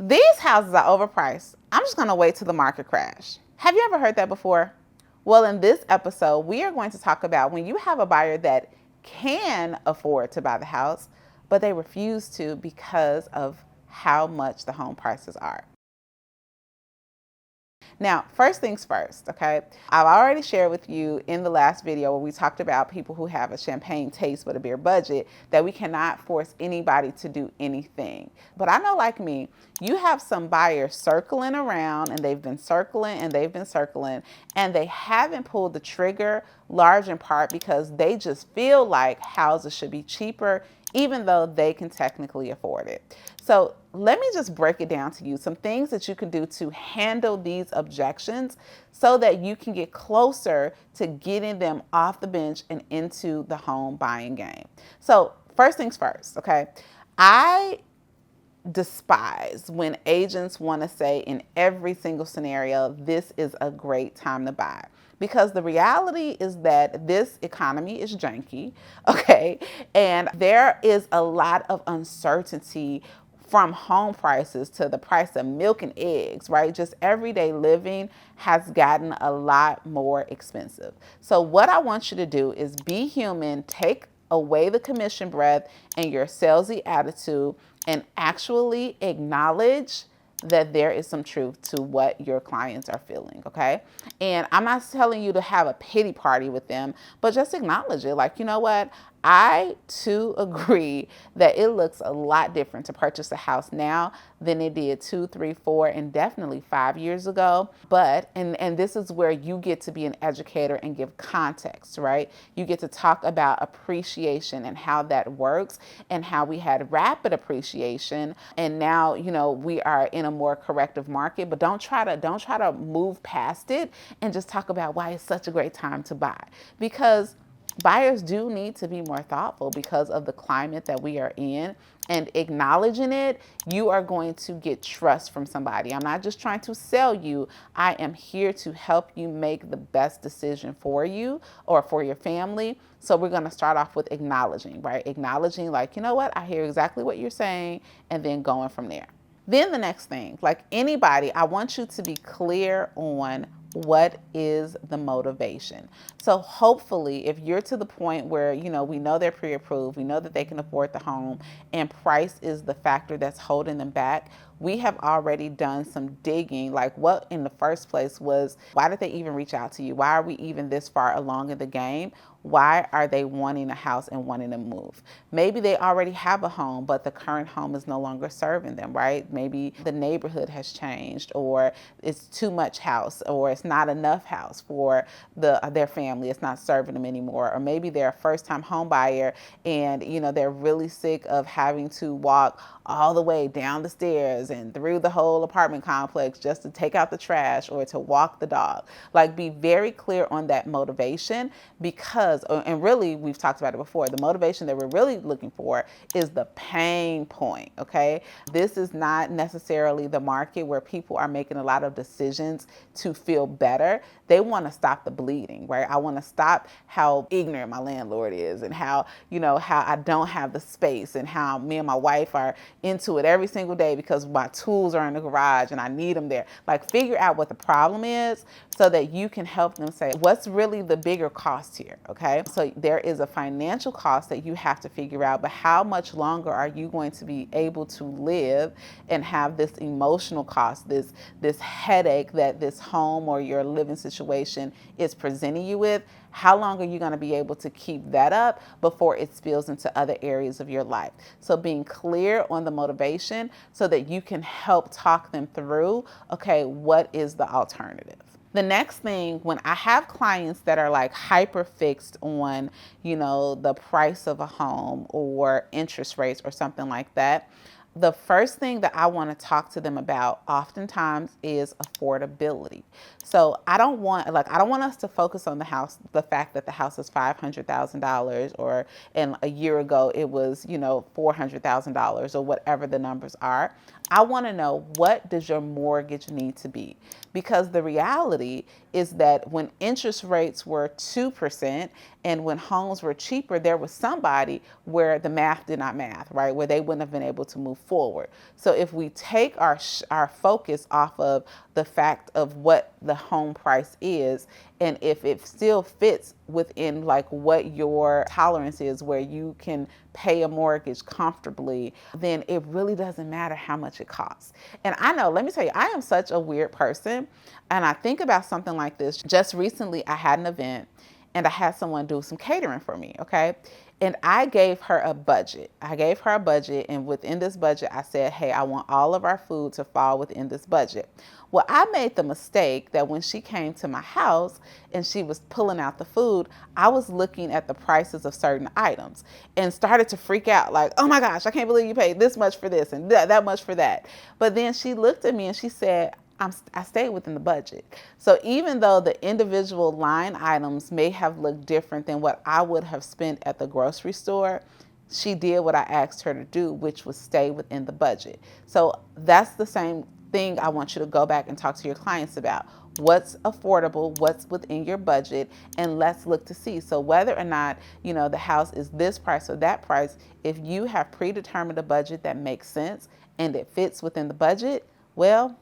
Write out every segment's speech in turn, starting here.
These houses are overpriced. I'm just going to wait till the market crash. Have you ever heard that before? Well, in this episode, we are going to talk about when you have a buyer that can afford to buy the house, but they refuse to because of how much the home prices are. Now, first things first, okay? I've already shared with you in the last video where we talked about people who have a champagne taste but a beer budget, that we cannot force anybody to do anything. But I know, like me, you have some buyers circling around, and they've been circling and they've been circling, and they haven't pulled the trigger, large in part because they just feel like houses should be cheaper even though they can technically afford it. So let me just break it down to you. Some things that you can do to handle these objections so that you can get closer to getting them off the bench and into the home buying game. So first things first, okay? I despise when agents want to say in every single scenario, this is a great time to buy. Because the reality is that this economy is janky, okay? And there is a lot of uncertainty from home prices to the price of milk and eggs, right? Just everyday living has gotten a lot more expensive. So what I want you to do is be human, take away the commission breath and your salesy attitude, and actually acknowledge that there is some truth to what your clients are feeling, okay? And I'm not telling you to have a pity party with them, but just acknowledge it. Like, you know what? I too agree that it looks a lot different to purchase a house now than it did 2, 3, 4, and definitely 5 years ago. But, and this is where you get to be an educator and give context, right? You get to talk about appreciation and how that works and how we had rapid appreciation. And now, you know, we are in a more corrective market, but don't try to move past it and just talk about why it's such a great time to buy, because buyers do need to be more thoughtful because of the climate that we are in, and acknowledging it, you are going to get trust from somebody. I'm not just trying to sell you. I am here to help you make the best decision for you or for your family. So we're going to start off with acknowledging, right? Acknowledging, like, you know what? I hear exactly what you're saying, and then going from there. Then the next thing, like anybody, I want you to be clear on what is the motivation. So hopefully, if you're to the point where, you know, we know they're pre-approved, we know that they can afford the home, and price is the factor that's holding them back, we have already done some digging, like what in the first place was, why did they even reach out to you? Why are we even this far along in the game? Why are they wanting a house and wanting to move? Maybe they already have a home, but the current home is no longer serving them, right? Maybe the neighborhood has changed, or it's too much house, or it's not enough house for their family. It's not serving them anymore. Or maybe they're a first-time home buyer and, you know, they're really sick of having to walk all the way down the stairs and through the whole apartment complex just to take out the trash or to walk the dog. Like, be very clear on that motivation, because, and really, we've talked about it before, the motivation that we're really looking for is the pain point, okay? This is not necessarily the market where people are making a lot of decisions to feel better. They want to stop the bleeding, right? I want to stop how ignorant my landlord is, and how, you know, how I don't have the space, and how me and my wife are into it every single day because my tools are in the garage and I need them there. Like, figure out what the problem is so that you can help them say, what's really the bigger cost here, okay? So there is a financial cost that you have to figure out, but how much longer are you going to be able to live and have this emotional cost, this headache that this home or your living situation is presenting you with? How long are you going to be able to keep that up before it spills into other areas of your life? So being clear on the motivation so that you can help talk them through, okay, what is the alternative? The next thing, when I have clients that are like hyper fixed on, you know, the price of a home or interest rates or something like that, the first thing that I want to talk to them about oftentimes is affordability. So I don't want us to focus on the fact that the house is $500,000, or and a year ago it was, you know, $400,000 or whatever the numbers are. I want to know, what does your mortgage need to be? Because the reality is that when interest rates were 2% and when homes were cheaper, there was somebody where the math did not math, right? Where they wouldn't have been able to move forward. So if we take our focus off of the fact of what the home price is, and if it still fits within like what your tolerance is, where you can pay a mortgage comfortably, then it really doesn't matter how much it costs. And I know, let me tell you, I am such a weird person, and I think about something like this. Just recently, I had an event and I had someone do some catering for me, okay? And I gave her a budget. And within this budget, I said, hey, I want all of our food to fall within this budget. Well, I made the mistake that when she came to my house and she was pulling out the food, I was looking at the prices of certain items and started to freak out like, oh my gosh, I can't believe you paid this much for this and that much for that. But then she looked at me and she said, I stayed within the budget. So even though the individual line items may have looked different than what I would have spent at the grocery store, she did what I asked her to do, which was stay within the budget. So that's the same thing I want you to go back and talk to your clients about. What's affordable, what's within your budget, and let's look to see. So whether or not, the house is this price or that price, if you have predetermined a budget that makes sense and it fits within the budget, well,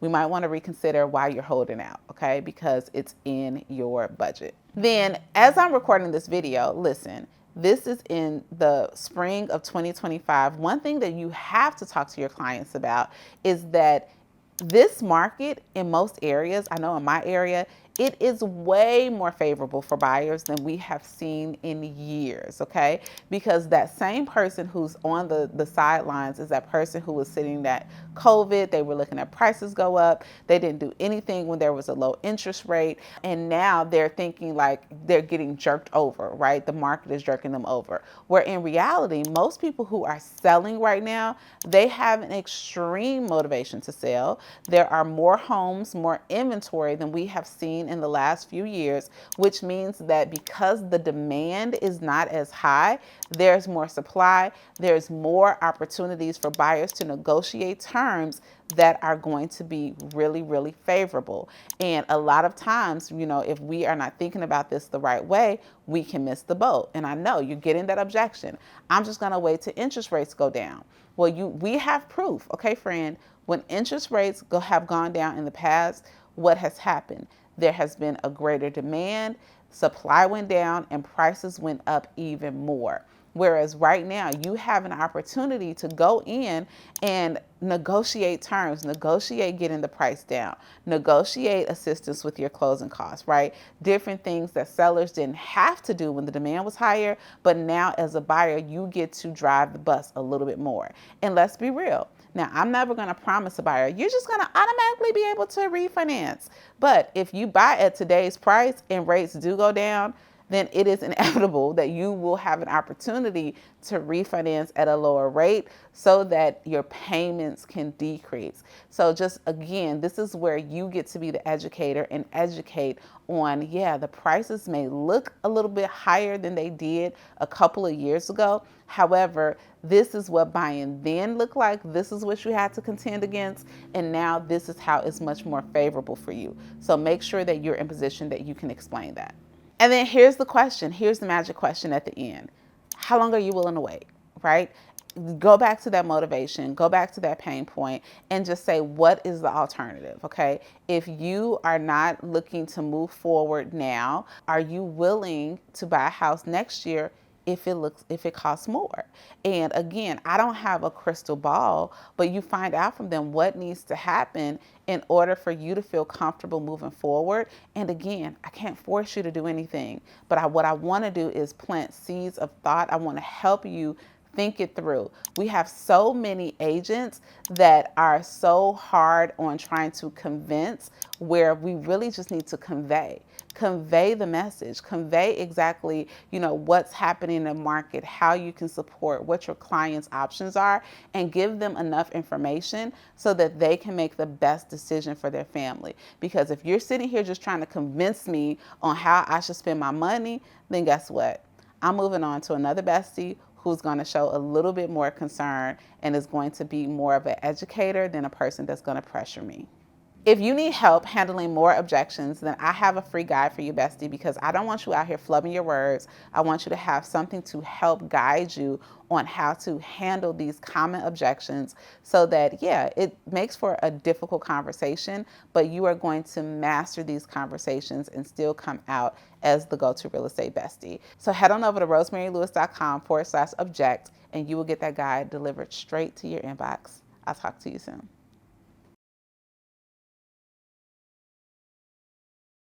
we might want to reconsider why you're holding out, okay? Because it's in your budget. Then, as I'm recording this video, listen, this is in the spring of 2025. One thing that you have to talk to your clients about is that this market in most areas, I know in my area, it is way more favorable for buyers than we have seen in years, okay? Because that same person who's on the sidelines is that person who was sitting at COVID. They were looking at prices go up. They didn't do anything when there was a low interest rate. And now they're thinking like they're getting jerked over, right? The market is jerking them over. Where in reality, most people who are selling right now, they have an extreme motivation to sell. There are more homes, more inventory than we have seen in the last few years, which means that because the demand is not as high, there's more supply, there's more opportunities for buyers to negotiate terms that are going to be really, really favorable. And a lot of times, if we are not thinking about this the right way, we can miss the boat. And I know you're getting that objection. I'm just going to wait till interest rates go down. Well, we have proof, okay, friend? When interest rates have gone down in the past, what has happened? There has been a greater demand, supply went down, and prices went up even more. Whereas right now, you have an opportunity to go in and negotiate terms, negotiate getting the price down, negotiate assistance with your closing costs, right? Different things that sellers didn't have to do when the demand was higher, but now as a buyer, you get to drive the bus a little bit more. And let's be real. Now, I'm never going to promise a buyer, you're just going to automatically be able to refinance. But if you buy at today's price and rates do go down, then it is inevitable that you will have an opportunity to refinance at a lower rate so that your payments can decrease. So just again, this is where you get to be the educator and educate on, the prices may look a little bit higher than they did a couple of years ago. However, this is what buying then looked like. This is what you had to contend against. And now this is how it's much more favorable for you. So make sure that you're in position that you can explain that. And then here's the question. Here's the magic question at the end. How long are you willing to wait, right? Go back to that motivation, go back to that pain point, and just say, what is the alternative, okay? If you are not looking to move forward now, are you willing to buy a house next year if it costs more? And again, I don't have a crystal ball, but you find out from them what needs to happen in order for you to feel comfortable moving forward. And again, I can't force you to do anything, but what I want to do is plant seeds of thought. I want to help you think it through. We have so many agents that are so hard on trying to convince, where we really just need to convey the message, convey exactly, what's happening in the market, how you can support, what your clients' options are, and give them enough information so that they can make the best decision for their family. Because if you're sitting here just trying to convince me on how I should spend my money, then guess what? I'm moving on to another bestie who's going to show a little bit more concern and is going to be more of an educator than a person that's going to pressure me. If you need help handling more objections, then I have a free guide for you, bestie, because I don't want you out here flubbing your words. I want you to have something to help guide you on how to handle these common objections so that, yeah, it makes for a difficult conversation, but you are going to master these conversations and still come out as the go-to real estate bestie. So head on over to rosemarylewis.com/object and you will get that guide delivered straight to your inbox. I'll talk to you soon.